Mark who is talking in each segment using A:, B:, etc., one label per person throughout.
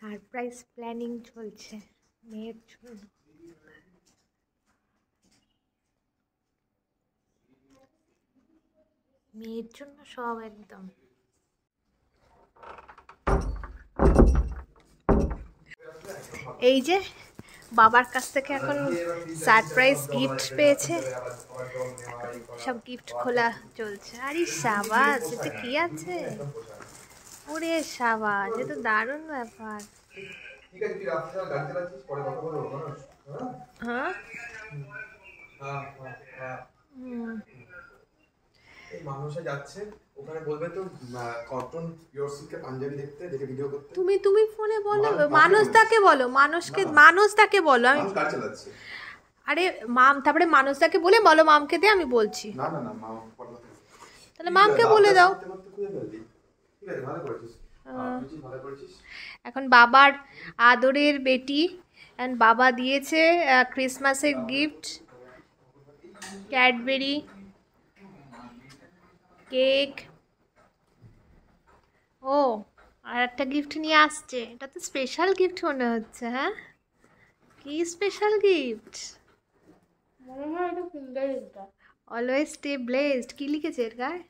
A: Surprise planning চলছে মেয়ের জন্য। মেয়ের জন্য সব একদম। এই যে বাবার কাছ থেকে এখন সারপ্রাইজ গিফট পেয়েছে, সব গিফট খোলা চলছে। আরে সাবাস, এটা কি আছে? ওরে সাবাস, এটা দারুণ ব্যাপার। হ্যাঁ
B: মানুষে যাচ্ছে ওখানে বলবে তো কটন পিওর সিল্কে পাঞ্জাবি দেখতে, দেখে ভিডিও করতে।
A: তুমি ফোনে বলো, মানুষটাকে বলো, মানুষটাকে বলো। আমি
B: কার চালাচ্ছি?
A: আরে মাম, তারপরে মানুষটাকে বলে বলো মামকে দে, আমি বলছি।
B: না না না, মাম
A: তাহলে মামকে বলে দাও।
B: ঠিক আছে, ভালো করেছিস, ভালো করেছিস।
A: এখন বাবার আদরের বেটি, এন্ড বাবা দিয়েছে ক্রিসমাসের গিফট, ক্যাডবেরি, কেক। ও আর একটা গিফট নিয়ে আসছে, এটা তো স্পেশাল গিফট মনে হচ্ছে। হ্যাঁ, কি স্পেশাল গিফট?
C: মনে হয় এটা ফিঙ্গারিংটা।
A: Always stay blessed. কি লিখেছে এর গায়ে?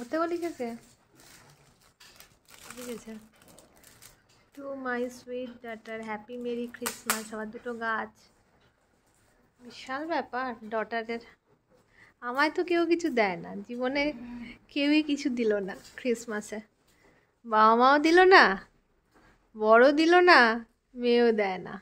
A: ওতেও লিখেছে to my sweet daughter, happy merry Christmas. আবার দুটো গাছ, বিশাল ব্যাপার ডটারের। আমায় তো কেউ কিছু দেয় না জীবনে, কেউই কিছু দিল না ক্রিসমাসে। বাবা মাও দিল না, বড় দিল না, মেয়েও দেয় না।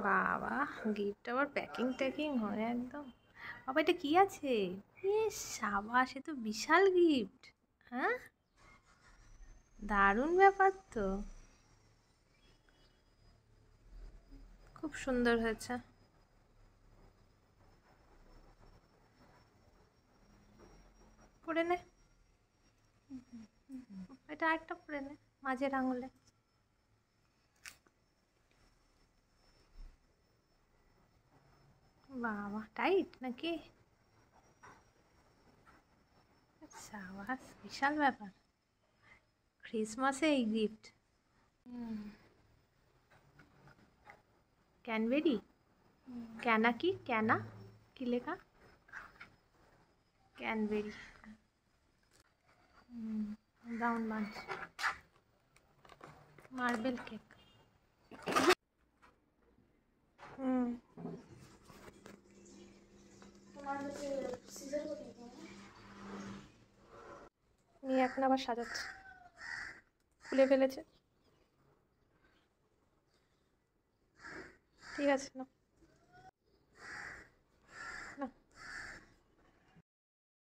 A: বাবা গিফট আবার প্যাকিং হয় একদম। বাবা এটা কি আছে? সাবাস, এ তো বিশাল গিফট। হ্যাঁ, দারুণ ব্যাপার তো, খুব সুন্দর হয়েছে। পরে নে, এটা আরেকটা পরে নে মাঝের আঙুলে। বাবা টাইট নাকি? সাবাস, বিশাল ব্যাপার ক্রিসমাসে এই গিফট। ক্যানবেরি, ক্যানা কি, ক্যানা কি লেখা? Cranberry, brown Munch, marble cake. নিয়ে এখন আবার সাজাচ্ছে, খুলে ফেলেছে। ঠিক আছে না,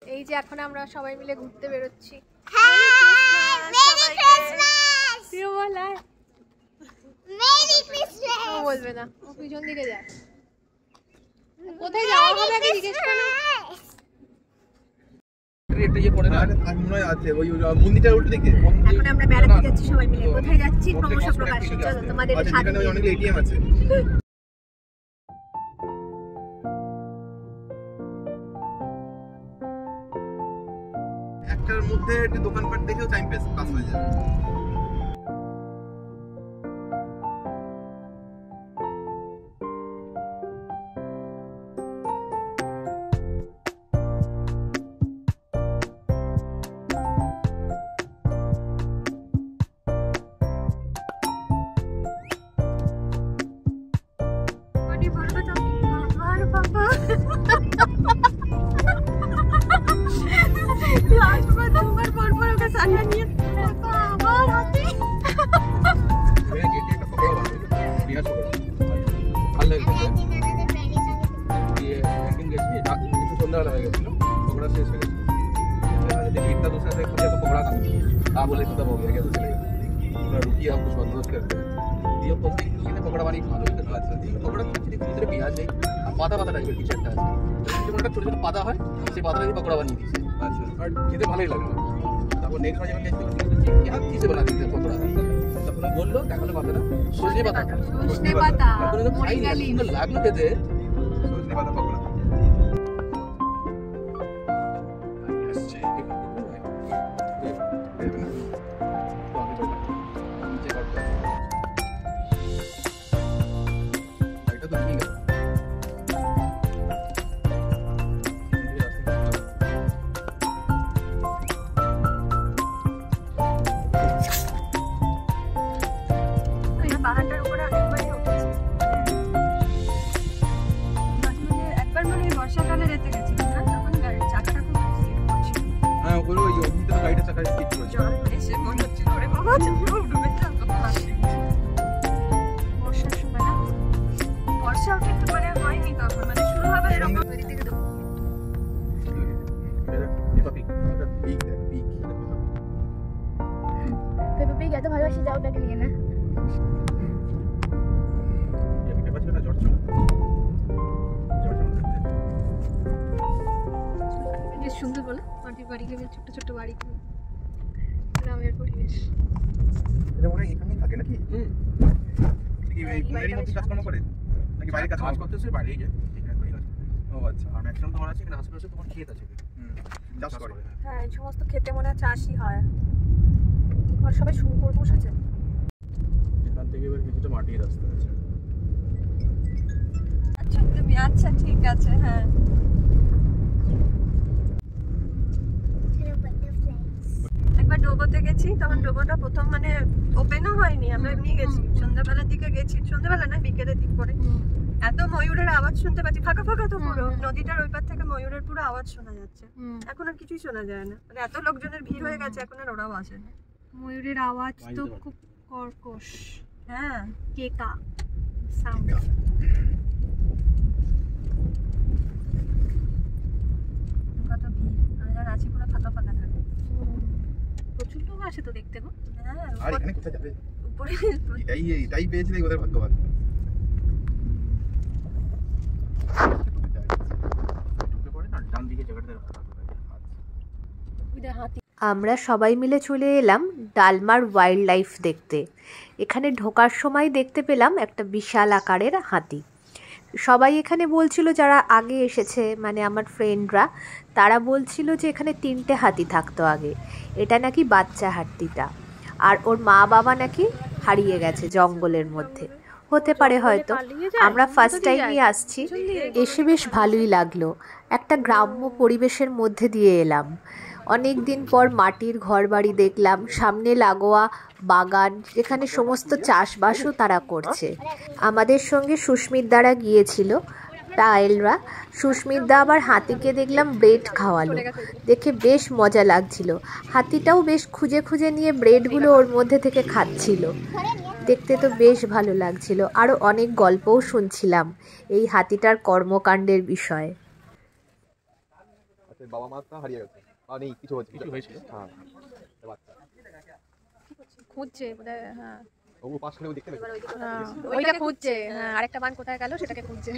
A: এই যে এখন আমরা সবাই মিলে ঘুরতে বেরোচ্ছি। বলবে না, ও পিছন দিকে যায়। কোথায় যাওয়া হবে আগে জিজ্ঞেস করো। এখন আমরা বেড়াতে যাচ্ছি সবাই মিলে। কোথায় যাচ্ছি? ক্রমশ প্রকাশ। চলো তোমাদের সাথে।
B: অনেক এটিএম আছে। একটার মধ্যে একটা দোকানপাট দেখেও টাইম পাস হয়ে যাবে। সন্ধ্যাবেলা হয়ে গেছিল, পকোড়া শেষ হয়ে গেছিল। देखिए इतना दूसरा से खुद को पकड़ा था। हाँ बोले खत्म हो गया, कैसे चलेगा? थोड़ा रुकिए, आप कुछ बंदोबस्त करते हैं। ये बोलते हैं कि ये पकड़ा वाली खा लो। अच्छा ठीक है, पकड़ा कितने दूसरे प्याज नहीं, पाता पाता टाइप की चट्टा है। जो मतलब छोटे छोटे पाता है, इसे पाता नहीं पकड़ा बनी थी। अच्छा, और चीजें भले ही लग रहा है। अब वो नेक्स्ट वाले में क्या चीजें बना दी थी पकड़ा। तब বললো দেখালো কথাটা সজনে পাতা
A: সজনে পাতা
B: তারপরে তো খাইনি এত সুন্দর লাগলো খেতে সজনে পাতা পকোড়া আসছে এটা তো ঠিক আছে
C: পাহাড়টার উপরে অনেকবারই উঠেছি, মাঝে মাঝে একবার মানে বর্ষাকালে যেতে গেছিলাম না, তখন গাড়ির চাকাটা খুব স্লিপ করছিল,
B: হ্যাঁ ওগুলো ওই অভিজিতের গাড়িটা চাকা স্কিপ করেছে
C: জল এসে মনে হচ্ছিল ওরে বাবা ডুবে যাবো। বর্ষার সময় না, বর্ষাও কিন্তু মানে হয়নি তখন, মানে শুরু হবে এরকম তৈরি থেকে দেবো। পেপে পিক এত ভালোবাসি, যাও ওটাকে নিয়ে না।
A: বেশ সুন্দর বলো, মাটির বাড়িগুলো, ছোট্ট ছোট্ট বাড়িগুলো, গ্রামের পরিবেশ।
B: এটা মনে হয় এখানেই থাকে নাকি? কি এই কোনারই মধ্যে কাজকর্ম করে নাকি বাইরে কাজ করতেছে? বাইরেই যায়। ও আচ্ছা। আর ম্যাক্সিমাম তোমার আছে এখানে আশেপাশে তোমার ক্ষেত আছে। চাষ করে।
C: হ্যাঁ, এই সমস্ত খেতে মনে হয় চাষই হয়। আর সবাই শুকর বসেছে।
B: এখান থেকে এবার কিছুটা মাটির রাস্তা আছে।
C: আচ্ছা তুমি, আচ্ছা ঠিক আছে, হ্যাঁ। একবার ডোবোতে গেছি, তখন ডোবোটা প্রথম মানে ওপেনও হয়নি, আমরা এমনি গেছি, সন্ধ্যাবেলার দিকে গেছি, সন্ধ্যাবেলা না বিকেলের দিক করে। এত ময়ূরের আওয়াজ শুনতে পাচ্ছি, ফাঁকা ফাঁকা তো পুরো নদীটার ওই পার থেকে ময়ূরের পুরো আওয়াজ শোনা যাচ্ছে। এখন আর কিছুই শোনা যায় না, মানে এত লোকজনের ভিড় হয়ে গেছে, এখন আর ওরাও আসে না।
A: ময়ূরের আওয়াজ তো খুব কর্কশ,
C: হ্যাঁ,
A: কেকা সাউন্ড।
C: কত ভিড়, আর যারা আছি পুরো ফাঁকা ফাঁকা থাকে।
A: প্রচুর লোক আসে তো দেখতে গো।
C: হ্যাঁ,
B: আর এখানে কোথায় যাবে?
C: উপরে
B: এটাই পেয়েছিলে ওদের ভাগ্যবান। ডান দিকে জায়গাটা
A: আমরা সবাই মিলে চলে এলাম ডালমার ওয়াইল্ড লাইফ দেখতে। এখানে ঢোকার সময় দেখতে পেলাম একটা বিশাল আকারের হাতি। সবাই এখানে বলছিল, যারা আগে এসেছে মানে আমার ফ্রেন্ডরা, তারা বলছিল যে এখানে 3টে হাতি থাকতো আগে, এটা নাকি বাচ্চা হাতিটা, আর ওর মা বাবা নাকি হারিয়ে গেছে জঙ্গলের মধ্যে। হতে পারে হয়তো, আমরা ফার্স্ট টাইমই আসছি, এসে বেশ ভালোই লাগলো। একটা গ্রাম্য পরিবেশের মধ্যে দিয়ে এলাম। অনেক দিন পর মাটির ঘর বাড়ি দেখলাম, সামনে লাগোয়া বাগান, যেখানে সমস্ত চাষবাসও তারা করছে। আমাদের সঙ্গে সুস্মিতদারা গিয়েছিল, টাইলরা। সুস্মিতদা আবার হাতিকে দেখলাম ব্রেড খাওয়ালো, দেখে বেশ মজা লাগছিল। হাতিটাও বেশ খুঁজে খুঁজে নিয়ে ব্রেডগুলো ওর মধ্যে থেকে খাচ্ছিল, দেখতে তো বেশ ভালো লাগছিল। আরও অনেক গল্পও শুনছিলাম এই হাতিটার কর্মকাণ্ডের বিষয়ে।
B: বাবা মাটা হারিয়ে গেছে, আর নেই, কিছু হয়েছিল। হ্যাঁ, বাচ্চা
A: খুঁজছে বোধহয়। হ্যাঁ,
B: ও পাশ থেকে দেখতে পেয়েছে।
A: ওইটা খুঁজছে। হ্যাঁ, আরেকটা বান কোথায় গেল সেটাকে খুঁজছে।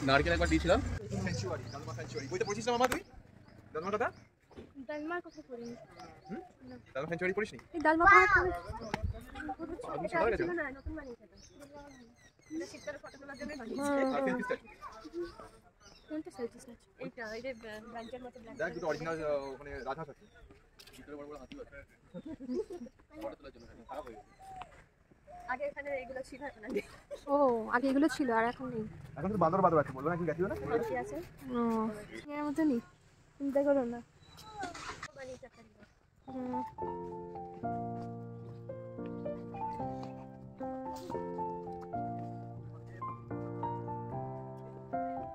B: নারকেল একবার দিয়েছিলাম। Century, dalma century. বইতে পড়ছিস না মামা তুই? ডালমার কথা?
C: ডালমার কথা পড়িনি।
B: ডালমা সেঞ্চুরি পড়িসনি?
A: এই ডালমা পাহাড়
B: আমি সকালে গেছিলাম।
C: না, নতুন বানিয়েছে তো। এটা শীতকালে ফটো তোলার জন্য বানিয়েছে।
B: আর সেলফি স্ট্যাচু।
C: কোনটা সেলফি স্ন্যাচ? এইটা, এই যে ব্ল্যাঙ্কের মতো ব্ল্যাঙ্ক।
B: দেখ দুটো অরিজিনাল ওখানে রাজহাঁস আছে। ভিতরে বড় বড় হাতি আছে। ফটো তোলার জন্য খারাপ হয়ে গেছে।
C: আগে এখানে এগুলো ছিল, এখন আর নেই।
A: ও, আগে এগুলো ছিল আর এখন নেই।
B: এখন তো বাঁদর বাঁদর আছে, বলবো না কি গেছিল না?
C: কি আছে?
A: ও, এর মতো নেই।
C: চিন্তা করো না। বানিয়েছে একটা।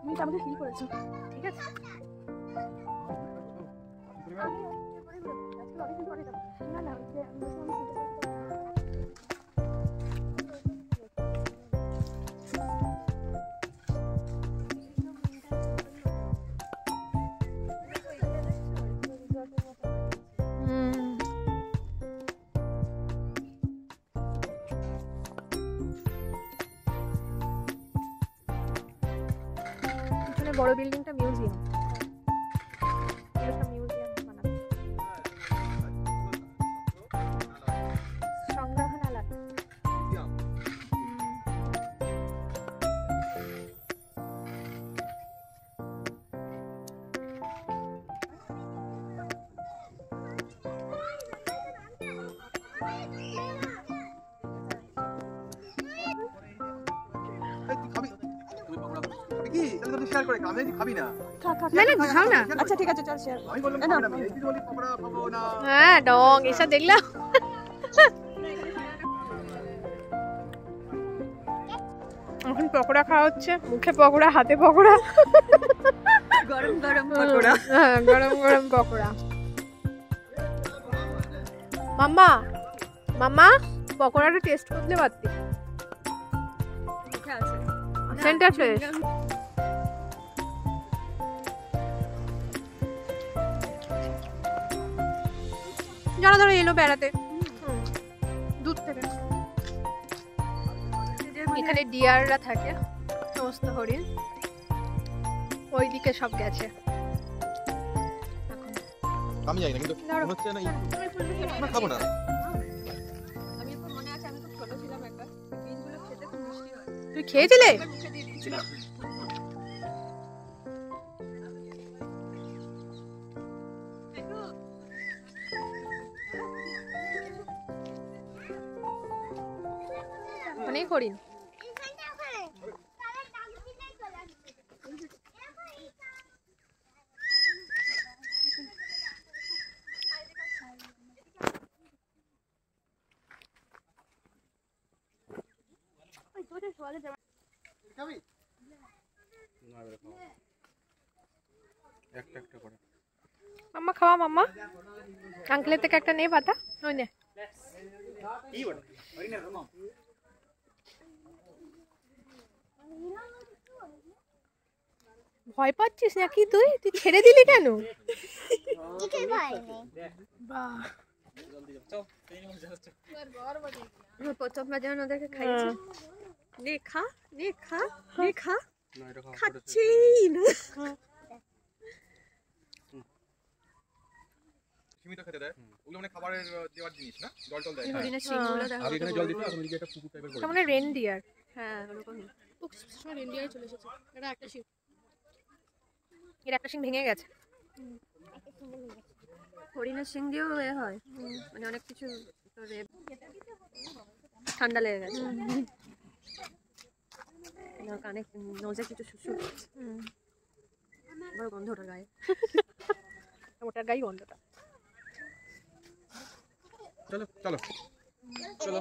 C: তুমি তো আমাকে ফিল করেছো, ঠিক আছে? না না,
A: বড় বিল্ডিংটা মিউজিয়াম, একটা মিউজিয়াম বানানো, সংগ্রহশালা।
C: আচ্ছা ঠিক আছে চল শেয়ার।
A: হ্যাঁ ডং এসব দেখলাম। এখন পকোড়া খাওয়া হচ্ছে, মুখে পকোড়া, হাতে পকোড়া,
C: গরম গরম পকোড়া।
A: হ্যাঁ গরম গরম পকোড়া। মাম্মা মাম্মা পকোড়াটা টেস্ট করতে পারতি।
C: ঠিক আছে
A: সেন্টার ফ্রেশ। যারা ধরো এলো বেড়াতে দূর থেকে, এখানে ডিয়াররা থাকে, সমস্ত হরিণ ওইদিকে সব গেছে।
B: আমি যাই না কিন্তু মনে হচ্ছে না খাবো না।
C: আমি এখন মনে আছে আমি খুব ছোট ছিলাম একবার, বিনগুলো খেতে খুব মিষ্টি হয়।
A: তুই খেয়েছিলে?
C: মুখে দিয়ে দিয়েছিলাম।
A: অনেক হরিণ। মাম্মা খাওয়া, মাম্মা আঙ্কেলের থেকে একটা নে পাতা, ওই নে। ভয় পাচ্ছিস নাকি তুই? তুই ছেড়ে দিলি কেন?
C: প্রথমবার যখন ওদেরকে খাইছি, নে খা নে খা নে খা, খাচ্ছি না।
B: সীমিত খেতে দেয়, ওগুলো মানে খাবারের দেওয়ার জিনিস না, জল টল দেয়।
C: হরিণের শিংগুলো দেখো।
B: আগে এখানে জল দিত, এখন এদিকে একটা পুকুর টাইপের করে।
A: মানে রেনডিয়ার।
C: হ্যাঁ ওরকমই।
A: রেনডিয়ার চলে এসেছে। এটা একটা শিং, এর একটা শিং ভেঙে গেছে।
C: হরিণের শিং দিয়েও এ হয়, মানে অনেক কিছু ঠান্ডা লেগে গেছে। কানে নোজে কিছু শুশু বড় গন্ধ ওটার গায়ে।
A: ওটার গায়ে গন্ধটা।
B: চলো চলো চলো।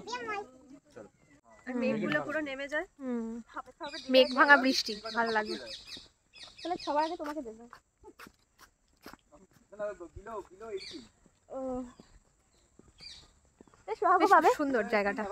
C: আর মেঘগুলো পুরো নেমে যায়।
A: মেঘ ভাঙা বৃষ্টি ভালো লাগে।
C: তাহলে সবার আগে তোমাকে দেবো।
A: বেশ সুন্দর জায়গাটা।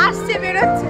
A: আসছে বেরোচ্ছে।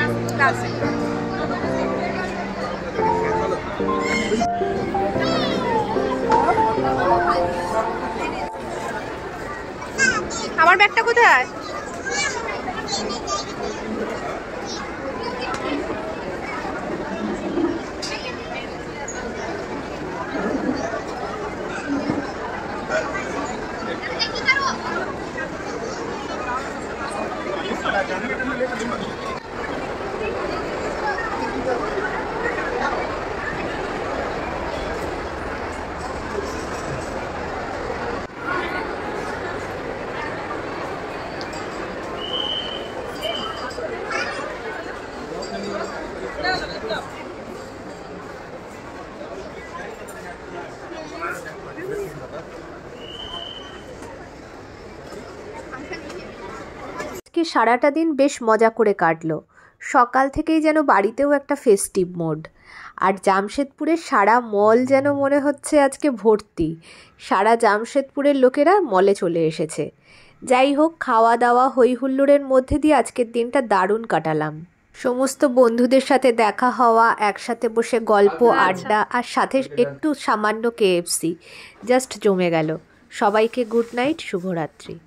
C: ক্লাসিক। আমার ব্যাগটা কোথায়?
A: সারাটা দিন বেশ মজা করে কাটলো। সকাল থেকেই যেন বাড়িতেও একটা ফেস্টিভ মোড। আর জামশেদপুরের সারা মল যেন মনে হচ্ছে আজকে ভর্তি। সারা জামশেদপুরের লোকেরা মলে চলে এসেছে। যাই হোক, খাওয়া দাওয়া হই হুল্লোড়ের মধ্যে দিয়ে আজকের দিনটা দারুণ কাটালাম। সমস্ত বন্ধুদের সাথে দেখা হওয়া, একসাথে বসে গল্প আড্ডা, আর সাথে একটু সামান্য KFC, জাস্ট জমে গেল। সবাইকে গুড নাইট, শুভরাত্রি।